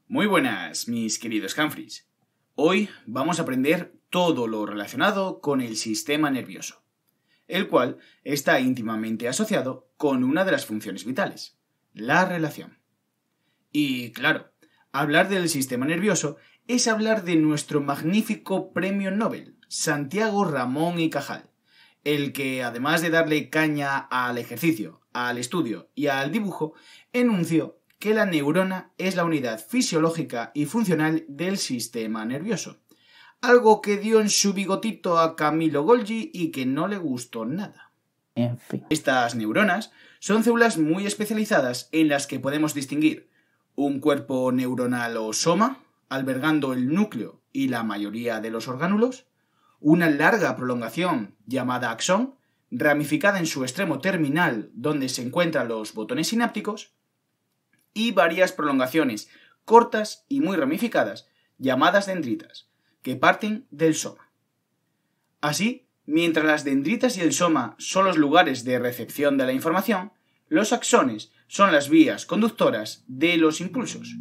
Muy buenas, mis queridos Humphreys. Hoy vamos a aprender todo lo relacionado con el sistema nervioso, el cual está íntimamente asociado con una de las funciones vitales, la relación. Y claro, hablar del sistema nervioso es hablar de nuestro magnífico premio Nobel, Santiago Ramón y Cajal, el que, además de darle caña al ejercicio, al estudio y al dibujo, enunció que la neurona es la unidad fisiológica y funcional del sistema nervioso, algo que dio en su bigotito a Camillo Golgi y que no le gustó nada. En fin. Estas neuronas son células muy especializadas en las que podemos distinguir un cuerpo neuronal o soma, albergando el núcleo y la mayoría de los orgánulos, una larga prolongación llamada axón, ramificada en su extremo terminal donde se encuentran los botones sinápticos, y varias prolongaciones cortas y muy ramificadas llamadas dendritas, que parten del soma. Así, mientras las dendritas y el soma son los lugares de recepción de la información, los axones son las vías conductoras de los impulsos.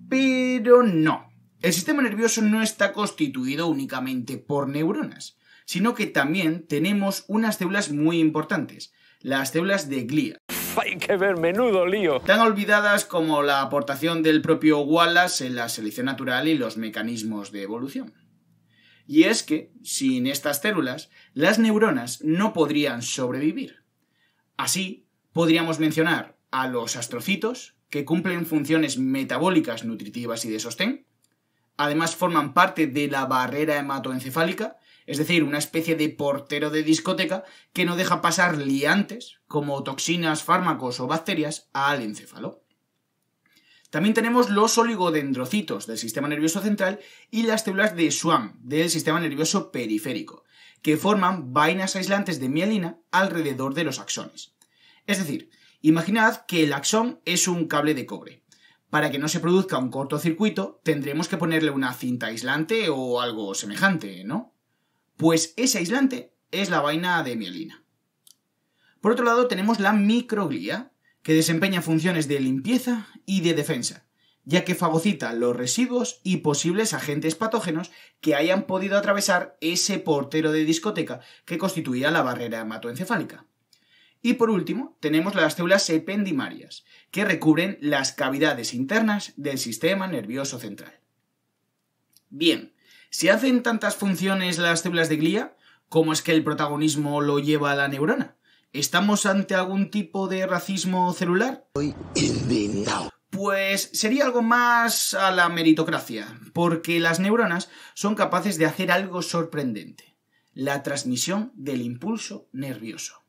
Pero no, el sistema nervioso no está constituido únicamente por neuronas, sino que también tenemos unas células muy importantes, las células de glía. Hay que ver, menudo lío. Tan olvidadas como la aportación del propio Wallace en la selección natural y los mecanismos de evolución. Y es que, sin estas células, las neuronas no podrían sobrevivir. Así, podríamos mencionar a los astrocitos, que cumplen funciones metabólicas, nutritivas y de sostén. Además, forman parte de la barrera hematoencefálica, es decir, una especie de portero de discoteca que no deja pasar liantes, como toxinas, fármacos o bacterias, al encéfalo. También tenemos los oligodendrocitos del sistema nervioso central y las células de Schwann del sistema nervioso periférico, que forman vainas aislantes de mielina alrededor de los axones. Es decir, imaginad que el axón es un cable de cobre. Para que no se produzca un cortocircuito, tendremos que ponerle una cinta aislante o algo semejante, ¿no? Pues ese aislante es la vaina de mielina. Por otro lado tenemos la microglía, que desempeña funciones de limpieza y de defensa, ya que fagocita los residuos y posibles agentes patógenos que hayan podido atravesar ese portero de discoteca que constituía la barrera hematoencefálica. Y por último tenemos las células ependimarias, que recubren las cavidades internas del sistema nervioso central. Bien, si hacen tantas funciones las células de glía, ¿cómo es que el protagonismo lo lleva a la neurona? ¿Estamos ante algún tipo de racismo celular? Estoy indignado. Pues sería algo más a la meritocracia, porque las neuronas son capaces de hacer algo sorprendente: la transmisión del impulso nervioso.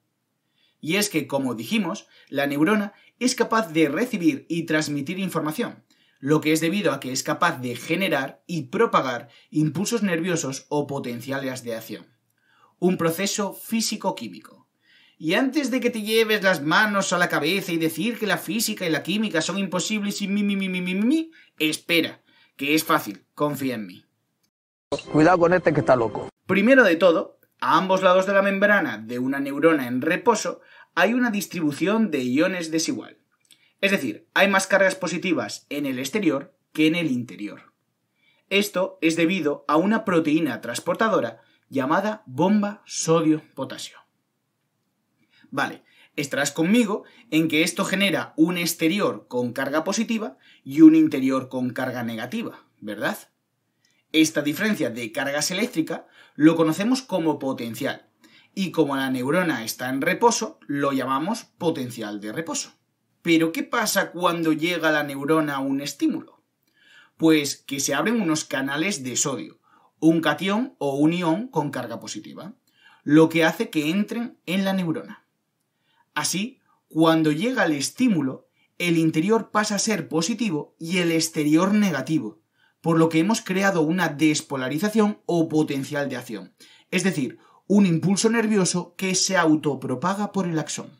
Y es que, como dijimos, la neurona es capaz de recibir y transmitir información, lo que es debido a que es capaz de generar y propagar impulsos nerviosos o potenciales de acción. Un proceso físico-químico. Y antes de que te lleves las manos a la cabeza y decir que la física y la química son imposibles y espera, que es fácil, confía en mí. Cuidado con este que está loco. Primero de todo, a ambos lados de la membrana de una neurona en reposo hay una distribución de iones desigual. Es decir, hay más cargas positivas en el exterior que en el interior. Esto es debido a una proteína transportadora llamada bomba sodio-potasio. Vale, estarás conmigo en que esto genera un exterior con carga positiva y un interior con carga negativa, ¿verdad? Esta diferencia de cargas eléctricas lo conocemos como potencial, y como la neurona está en reposo, lo llamamos potencial de reposo. ¿Pero qué pasa cuando llega a la neurona un estímulo? Pues que se abren unos canales de sodio, un catión o un ión con carga positiva, lo que hace que entren en la neurona. Así, cuando llega el estímulo, el interior pasa a ser positivo y el exterior negativo, por lo que hemos creado una despolarización o potencial de acción, es decir, un impulso nervioso que se autopropaga por el axón.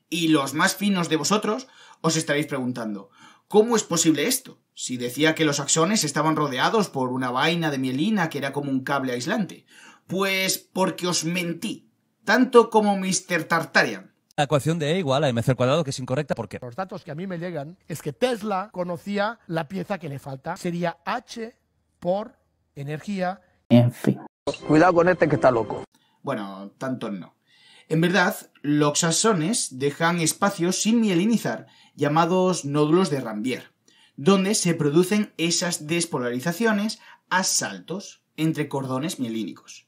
Y los más finos de vosotros os estaréis preguntando, ¿cómo es posible esto? Si decía que los axones estaban rodeados por una vaina de mielina que era como un cable aislante. Pues porque os mentí, tanto como Mr. Tartarian. La ecuación de E igual a mc al cuadrado, que es incorrecta, ¿por qué? Los datos que a mí me llegan es que Tesla conocía la pieza que le falta. Sería H por energía. En fin. Cuidado con este que está loco. Bueno, tanto no. En verdad, los axones dejan espacios sin mielinizar, llamados nódulos de Rambier, donde se producen esas despolarizaciones a saltos entre cordones mielínicos.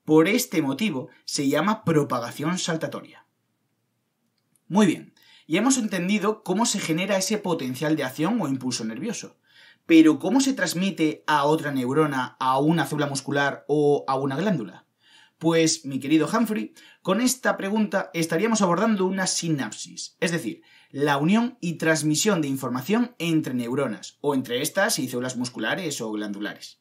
Por este motivo se llama propagación saltatoria. Muy bien, ya hemos entendido cómo se genera ese potencial de acción o impulso nervioso, pero ¿cómo se transmite a otra neurona, a una célula muscular o a una glándula? Pues, mi querido Humphrey, con esta pregunta estaríamos abordando una sinapsis, es decir, la unión y transmisión de información entre neuronas, o entre estas y células musculares o glandulares.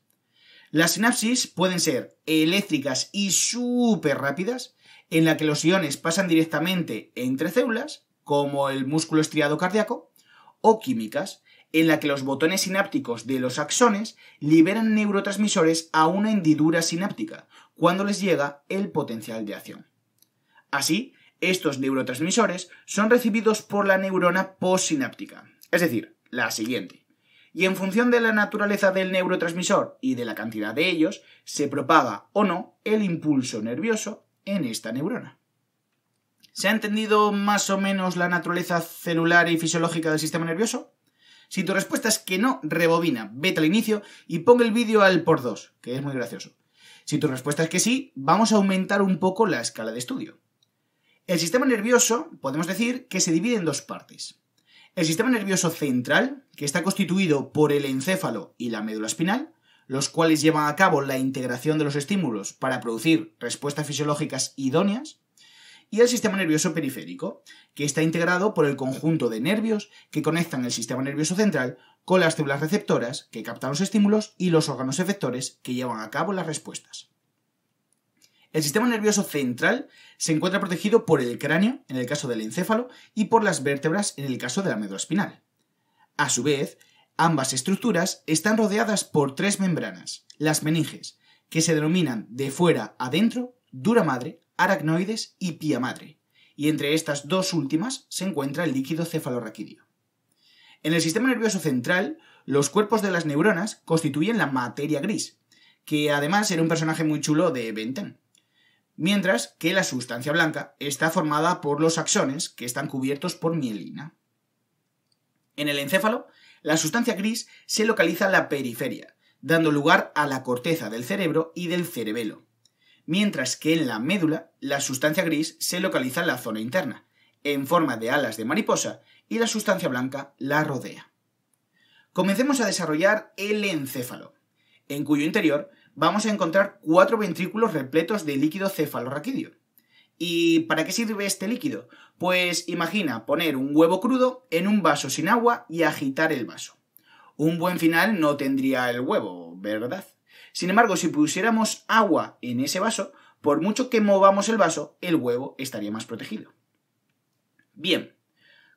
Las sinapsis pueden ser eléctricas y súper rápidas, en la que los iones pasan directamente entre células, como el músculo estriado cardíaco, o químicas, en la que los botones sinápticos de los axones liberan neurotransmisores a una hendidura sináptica, cuando les llega el potencial de acción. Así, estos neurotransmisores son recibidos por la neurona postsináptica, es decir, la siguiente. Y en función de la naturaleza del neurotransmisor y de la cantidad de ellos, se propaga o no el impulso nervioso en esta neurona. ¿Se ha entendido más o menos la naturaleza celular y fisiológica del sistema nervioso? Si tu respuesta es que no, rebobina, vete al inicio y pon el vídeo al por 2, que es muy gracioso. Si tu respuesta es que sí, vamos a aumentar un poco la escala de estudio. El sistema nervioso, podemos decir que se divide en dos partes. El sistema nervioso central, que está constituido por el encéfalo y la médula espinal, los cuales llevan a cabo la integración de los estímulos para producir respuestas fisiológicas idóneas, y el sistema nervioso periférico, que está integrado por el conjunto de nervios que conectan el sistema nervioso central con las células receptoras que captan los estímulos y los órganos efectores que llevan a cabo las respuestas. El sistema nervioso central se encuentra protegido por el cráneo, en el caso del encéfalo, y por las vértebras, en el caso de la médula espinal. A su vez, ambas estructuras están rodeadas por tres membranas, las meninges, que se denominan de fuera a dentro, dura madre, aracnoides y pía madre, y entre estas dos últimas se encuentra el líquido cefalorraquídeo. En el sistema nervioso central, los cuerpos de las neuronas constituyen la materia gris, que además era un personaje muy chulo de Ben 10, mientras que la sustancia blanca está formada por los axones, que están cubiertos por mielina. En el encéfalo, la sustancia gris se localiza en la periferia, dando lugar a la corteza del cerebro y del cerebelo, mientras que en la médula, la sustancia gris se localiza en la zona interna, en forma de alas de mariposa, y la sustancia blanca la rodea. Comencemos a desarrollar el encéfalo, en cuyo interior vamos a encontrar 4 ventrículos repletos de líquido cefalorraquídeo. ¿Y para qué sirve este líquido? Pues imagina poner un huevo crudo en un vaso sin agua y agitar el vaso. Un buen final no tendría el huevo, ¿verdad? Sin embargo, si pusiéramos agua en ese vaso, por mucho que movamos el vaso, el huevo estaría más protegido. Bien,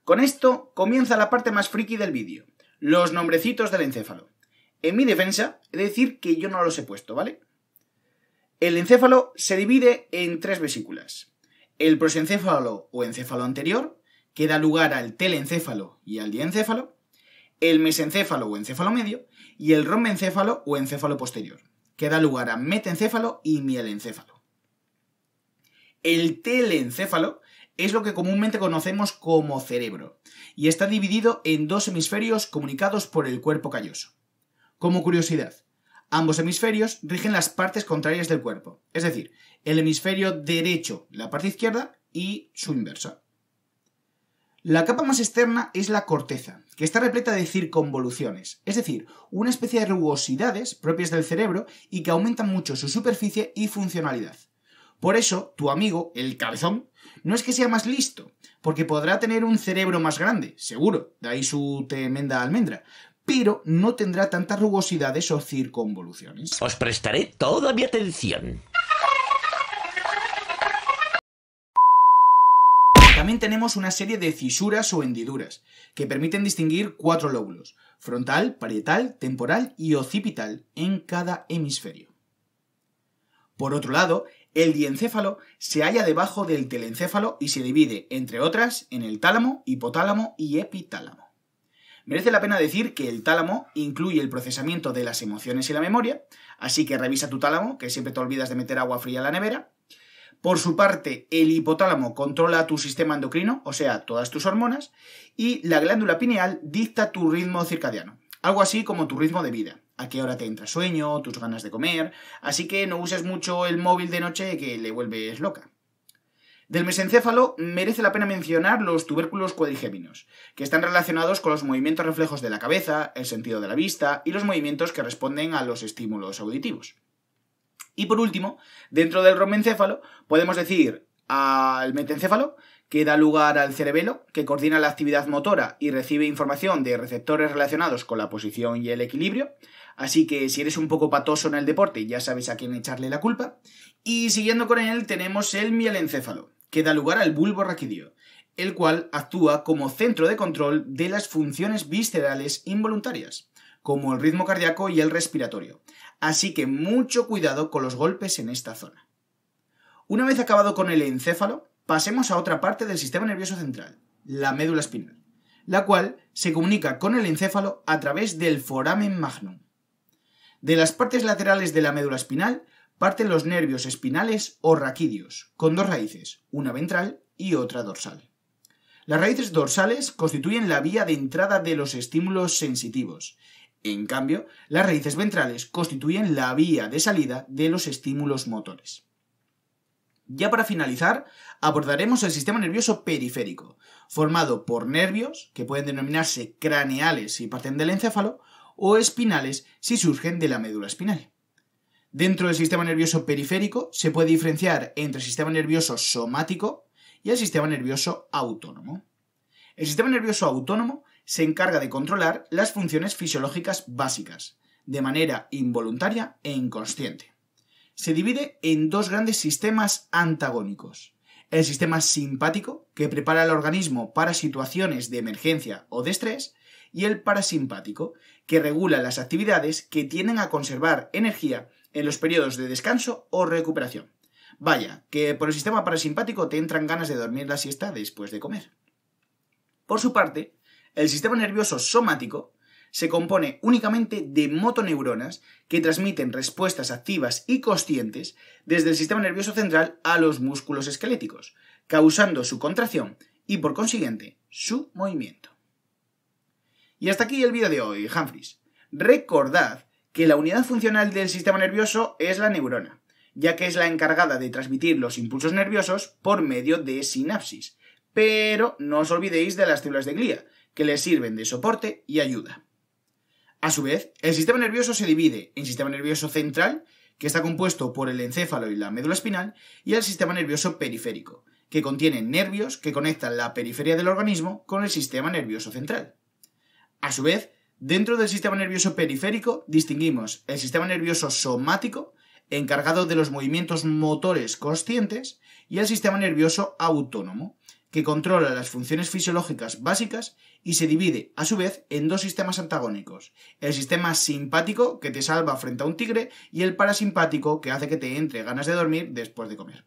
con esto comienza la parte más friki del vídeo, los nombrecitos del encéfalo. En mi defensa, he de decir que yo no los he puesto, ¿vale? El encéfalo se divide en 3 vesículas. El prosencéfalo o encéfalo anterior, que da lugar al telencéfalo y al diencéfalo, el mesencéfalo o encéfalo medio, y el rombencéfalo o encéfalo posterior, que da lugar a metencéfalo y mielencéfalo. El telencéfalo es lo que comúnmente conocemos como cerebro, y está dividido en 2 hemisferios comunicados por el cuerpo calloso. Como curiosidad, ambos hemisferios rigen las partes contrarias del cuerpo, es decir, el hemisferio derecho, la parte izquierda, y su inversa. La capa más externa es la corteza, que está repleta de circunvoluciones, es decir, una especie de rugosidades propias del cerebro y que aumentan mucho su superficie y funcionalidad. Por eso, tu amigo, el cabezón, no es que sea más listo, porque podrá tener un cerebro más grande, seguro, de ahí su tremenda almendra, pero no tendrá tantas rugosidades o circunvoluciones. Os prestaré toda mi atención. También tenemos una serie de fisuras o hendiduras, que permiten distinguir 4 lóbulos, frontal, parietal, temporal y occipital en cada hemisferio. Por otro lado, El diencéfalo se halla debajo del telencéfalo y se divide, entre otras, en el tálamo, hipotálamo y epitálamo. Merece la pena decir que el tálamo incluye el procesamiento de las emociones y la memoria, así que revisa tu tálamo, que siempre te olvidas de meter agua fría en la nevera. Por su parte, el hipotálamo controla tu sistema endocrino, o sea, todas tus hormonas, y la glándula pineal dicta tu ritmo circadiano, algo así como tu ritmo de vida, a qué hora te entra sueño, tus ganas de comer, así que no uses mucho el móvil de noche que le vuelves loca. Del mesencéfalo merece la pena mencionar los tubérculos cuadrigéminos, que están relacionados con los movimientos reflejos de la cabeza, el sentido de la vista y los movimientos que responden a los estímulos auditivos. Y por último, dentro del romencéfalo podemos decir al metencéfalo, que da lugar al cerebelo, que coordina la actividad motora y recibe información de receptores relacionados con la posición y el equilibrio, así que si eres un poco patoso en el deporte ya sabes a quién echarle la culpa. Y siguiendo con él tenemos el mielencéfalo, que da lugar al bulbo raquídeo, el cual actúa como centro de control de las funciones viscerales involuntarias, como el ritmo cardíaco y el respiratorio, así que mucho cuidado con los golpes en esta zona. Una vez acabado con el encéfalo, pasemos a otra parte del sistema nervioso central, la médula espinal, la cual se comunica con el encéfalo a través del foramen magnum. De las partes laterales de la médula espinal parten los nervios espinales o raquídeos, con dos raíces, una ventral y otra dorsal. Las raíces dorsales constituyen la vía de entrada de los estímulos sensitivos. En cambio, las raíces ventrales constituyen la vía de salida de los estímulos motores. Ya para finalizar, abordaremos el sistema nervioso periférico, formado por nervios, que pueden denominarse craneales si parten del encéfalo, o espinales si surgen de la médula espinal. Dentro del sistema nervioso periférico se puede diferenciar entre el sistema nervioso somático y el sistema nervioso autónomo. El sistema nervioso autónomo se encarga de controlar las funciones fisiológicas básicas, de manera involuntaria e inconsciente. Se divide en dos grandes sistemas antagónicos. El sistema simpático, que prepara al organismo para situaciones de emergencia o de estrés, y el parasimpático, que regula las actividades que tienden a conservar energía en los periodos de descanso o recuperación. Vaya, que por el sistema parasimpático te entran ganas de dormir la siesta después de comer. Por su parte, el sistema nervioso somático se compone únicamente de motoneuronas que transmiten respuestas activas y conscientes desde el sistema nervioso central a los músculos esqueléticos, causando su contracción y, por consiguiente, su movimiento. Y hasta aquí el vídeo de hoy, Humphreys. Recordad que la unidad funcional del sistema nervioso es la neurona, ya que es la encargada de transmitir los impulsos nerviosos por medio de sinapsis. Pero no os olvidéis de las células de glía, que les sirven de soporte y ayuda. A su vez, el sistema nervioso se divide en sistema nervioso central, que está compuesto por el encéfalo y la médula espinal, y el sistema nervioso periférico, que contiene nervios que conectan la periferia del organismo con el sistema nervioso central. A su vez, dentro del sistema nervioso periférico distinguimos el sistema nervioso somático, encargado de los movimientos motores conscientes, y el sistema nervioso autónomo, que controla las funciones fisiológicas básicas y se divide, a su vez, en dos sistemas antagónicos: el sistema simpático, que te salva frente a un tigre, y el parasimpático, que hace que te entre ganas de dormir después de comer.